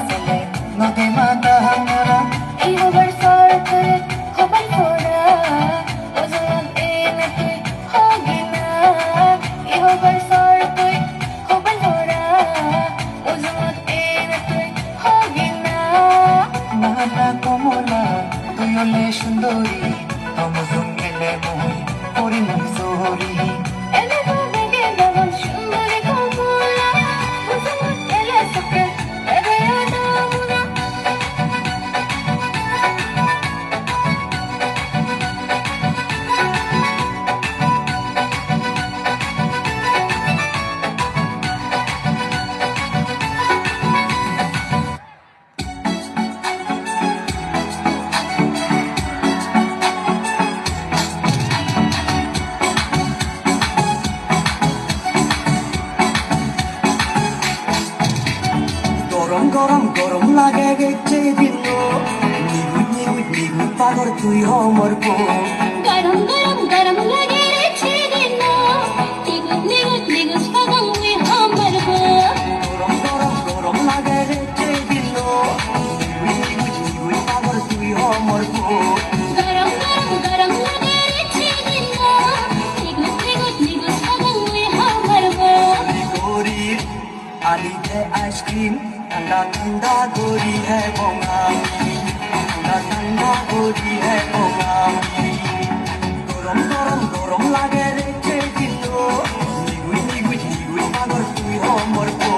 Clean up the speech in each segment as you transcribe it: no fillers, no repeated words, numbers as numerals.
sele no de mata hamara এই হবার সর করে হবার ফোরা ওজন এনে তুই হবি না এই হবার সর তুই হবার ফোরা ওজন এনে তুই হবি না নানা কমলা তুই হলে সুন্দরী তমজুম এলে মই পরিমল সোহরি এলে ভাবে বাবা সুন্দরী কমলা ওজন এলে সকে এবে আদামুনা গরম গরম গরম লাগে গেছে দিন নিগুই নিগুই নিগুই পাগর তুই হমর পো গরম গরম গরম লাগে রে ছেদিনো নিগুত নিগুত নিগুত পাগল উই হামার গো গরম গরম গরম লাগে গেছে দিন নিগুই নিগুই নিগুই পাগর তুই হমর পো গরম গরম গরম লাগে রে ছেদিনো নিগুত নিগুত নিগুত পাগল উই হামার গো গরিব আলিতে আইসক্রিম ঠান্ডা ঠান্ডা গরি হ্যাঁ বঙ্গামি ঠান্ডা ঠান্ডা গরি হ্যাঁ বঙ্গামি গরম গরম গরম লাগে রেখে দিল নিগুই নিগুই নিগুই পাগল তুই হমর পো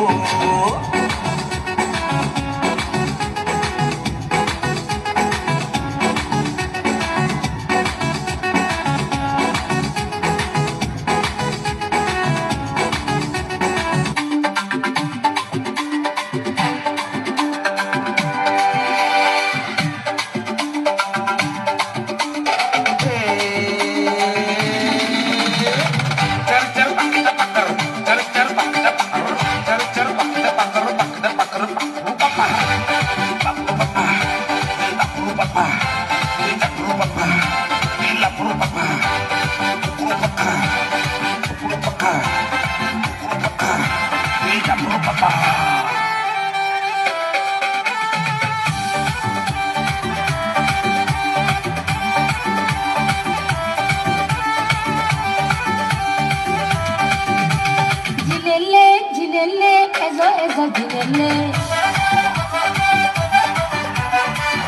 জিলেলে জিলেলে এজো এজো জিলেলে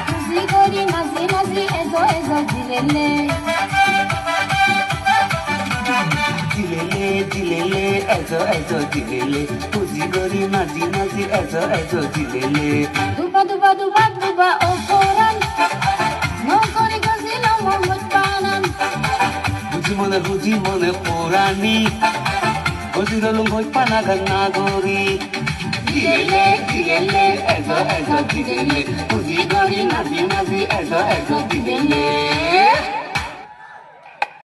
খুশি করি নাচি নাচি এজো এজো জিলেলে দিলেলে দিলেলে এজো এজো দিলেলে খুশি করি নাচি নাচি এজো এজো দিলেলে দুবা দুবা দুবা দুবা ও ফোরান নো করি গজি নো মোহাম্মদ পানান বুঝি মনে পুরানি বুঝি গেলুম ভয় পানা গান্না গরি দিলেলে দিলেলে এজো এজো দিলেলে খুশি করি নাচি নাচি এজো এজো দিলেলে